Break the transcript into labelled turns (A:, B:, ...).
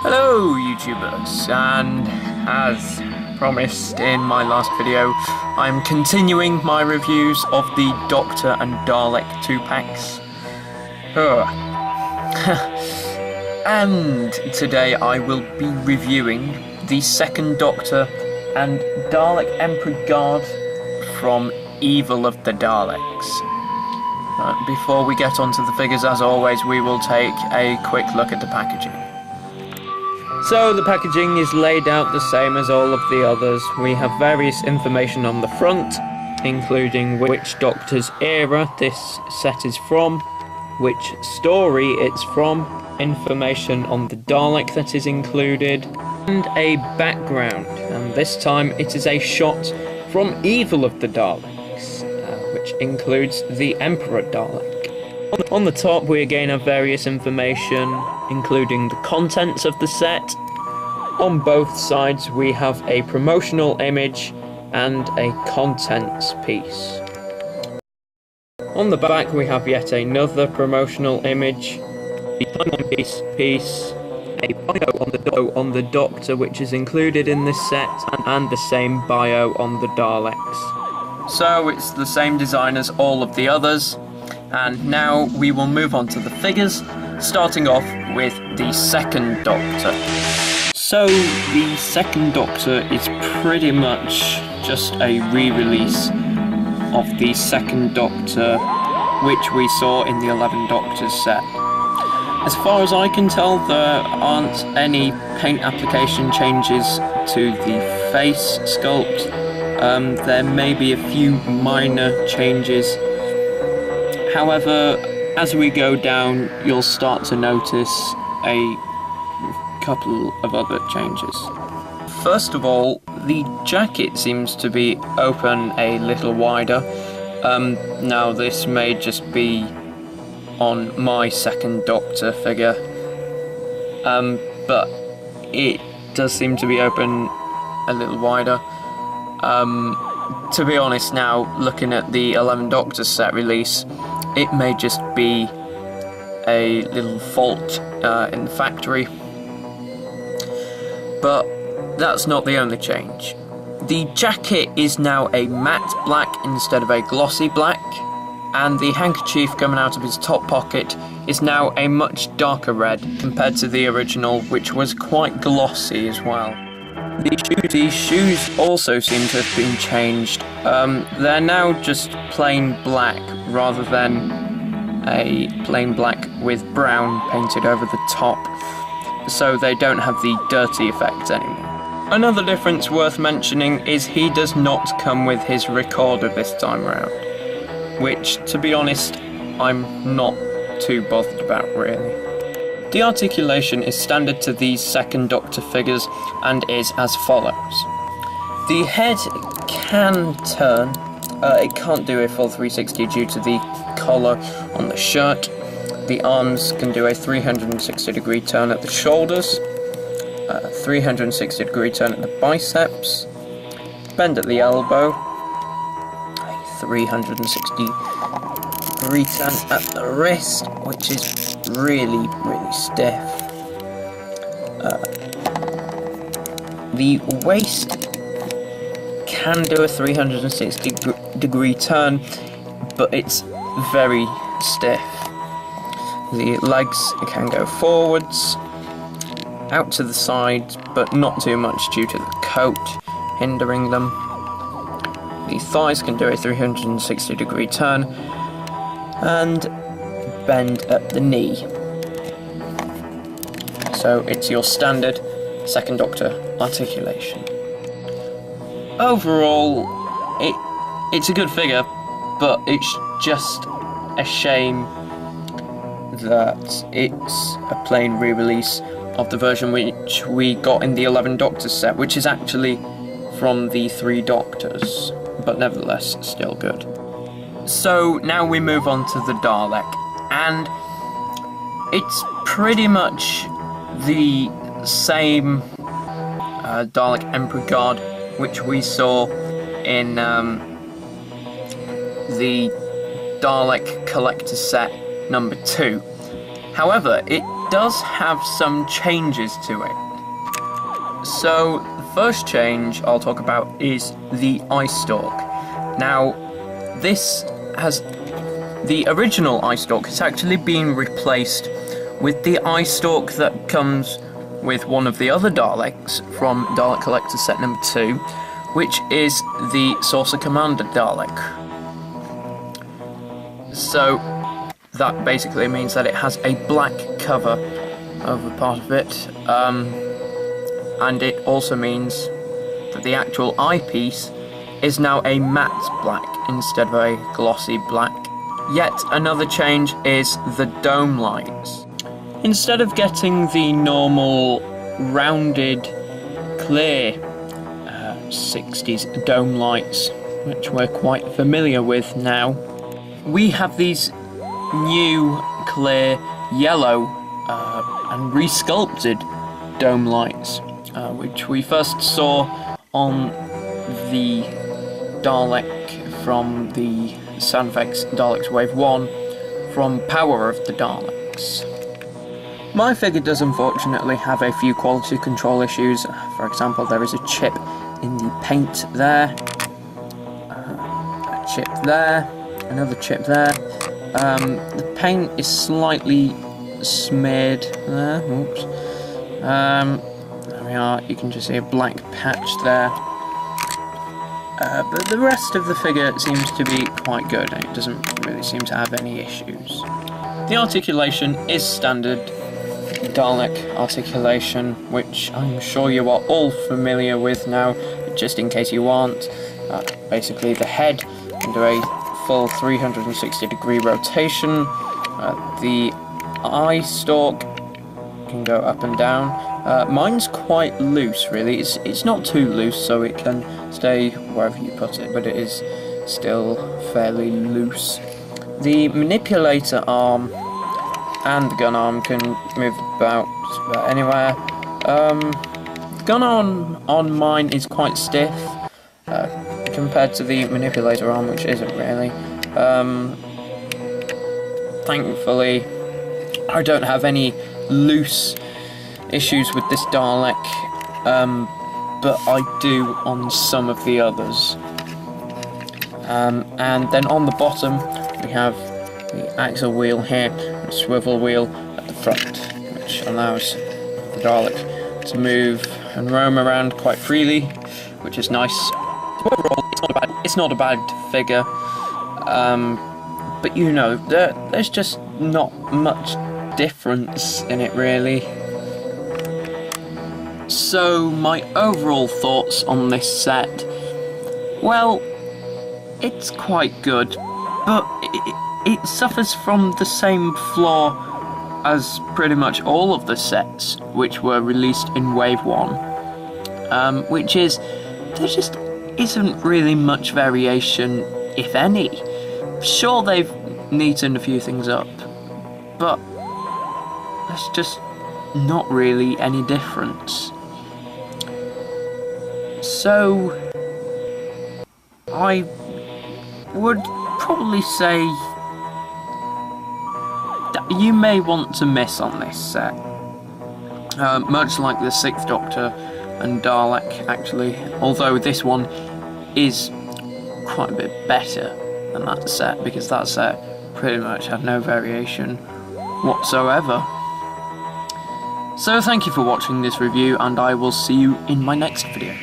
A: Hello YouTubers, and as promised in my last video, I'm continuing my reviews of the Doctor and Dalek 2-packs. And today I will be reviewing the second Doctor and Dalek Aaarrgghh from Evil of the Daleks. Before we get onto the figures, as always, we will take a quick look at the packaging. So the packaging is laid out the same as all of the others. We have various information on the front, including which Doctor's era this set is from, which story it's from, information on the Dalek that is included, and a background. And this time it is a shot from Evil of the Daleks, which includes the Emperor Dalek. On the top we again have various information, including the contents of the set. On both sides we have a promotional image and a contents piece. On the back we have yet another promotional image, the timeline piece, a bio on the Doctor which is included in this set, and the same bio on the Daleks. So it's the same design as all of the others. And now we will move on to the figures, starting off with the second Doctor. So the second Doctor is pretty much just a re-release of the second Doctor, which we saw in the 11 Doctors set. As far as I can tell, there aren't any paint application changes to the face sculpt. There may be a few minor changes. However, as we go down, you'll start to notice a couple of other changes. First of all, the jacket seems to be open a little wider. Now this may just be on my second Doctor figure, but it does seem to be open a little wider. To be honest now, looking at the 11 Doctors set release, it may just be a little fault in the factory. But that's not the only change. The jacket is now a matte black instead of a glossy black, and the handkerchief coming out of his top pocket is now a much darker red compared to the original, which was quite glossy as well. The shoes also seem to have been changed. They're now just plain black rather than a plain black with brown painted over the top, so they don't have the dirty effect anymore. Another difference worth mentioning is he does not come with his recorder this time round, which, to be honest, I'm not too bothered about really. The articulation is standard to these second Doctor figures and is as follows. The head can turn, it can't do a full 360 due to the collar on the shirt. The arms can do a 360 degree turn at the shoulders, 360 degree turn at the biceps, bend at the elbow, a 360 degree turn at the wrist, which is really stiff. The waist can do a 360 degree turn, but it's very stiff. The legs can go forwards, out to the sides, but not too much due to the coat hindering them. The thighs can do a 360 degree turn and bend at the knee. So it's your standard second Doctor articulation. Overall, it's a good figure, but it's just a shame that it's a plain re-release of the version which we got in the 11 Doctors set, which is actually from the 3 Doctors, but nevertheless still good. So now we move on to the Dalek, and it's pretty much the same Dalek Emperor Guard which we saw in the Dalek Collector set number 2. However, it does have some changes to it. So the first change I'll talk about is the eye stalk. Now, this has the original eye stalk has actually been replaced with the eye stalk that comes with one of the other Daleks from Dalek Collector set number 2, which is the Saucer Commander Dalek. So that basically means that it has a black cover over part of it, and it also means that the actual eyepiece is now a matte black instead of a glossy black. Yet another change is the dome lights. Instead of getting the normal rounded, clear 60s dome lights, which we're quite familiar with now, we have these new, clear, yellow and resculpted dome lights, which we first saw on the Dalek from the sound effects Daleks Wave 1 from Power of the Daleks. My figure does unfortunately have a few quality control issues. For example, there is a chip in the paint there, a chip there, another chip there. The paint is slightly smeared there, oops. There we are, you can just see a black patch there. But the rest of the figure seems to be quite good, and it doesn't really seem to have any issues. The articulation is standard Dalek articulation, which I'm sure you are all familiar with now, but just in case you aren't. Basically the head can do a full 360-degree rotation, the eye stalk can go up and down. Mine's quite loose really, it's not too loose so it can stay wherever you put it, but it is still fairly loose. The manipulator arm and the gun arm can move about anywhere. The gun arm on mine is quite stiff compared to the manipulator arm, which isn't really. Thankfully, I don't have any loose issues with this Dalek, but I do on some of the others. And then on the bottom we have the axle wheel here, a swivel wheel at the front, which allows the Dalek to move and roam around quite freely, which is nice. Overall, it's not a bad figure, but you know, there's just not much difference in it really. So my overall thoughts on this set, well, it's quite good, but it suffers from the same flaw as pretty much all of the sets which were released in Wave 1, which is there just isn't really much variation, if any. Sure, they've neatened a few things up, but there's just not really any difference. So I would probably say that you may want to miss on this set. Much like the 6th Doctor and Dalek, actually, although this one is quite a bit better than that set, because that set pretty much had no variation whatsoever. So thank you for watching this review, and I will see you in my next video.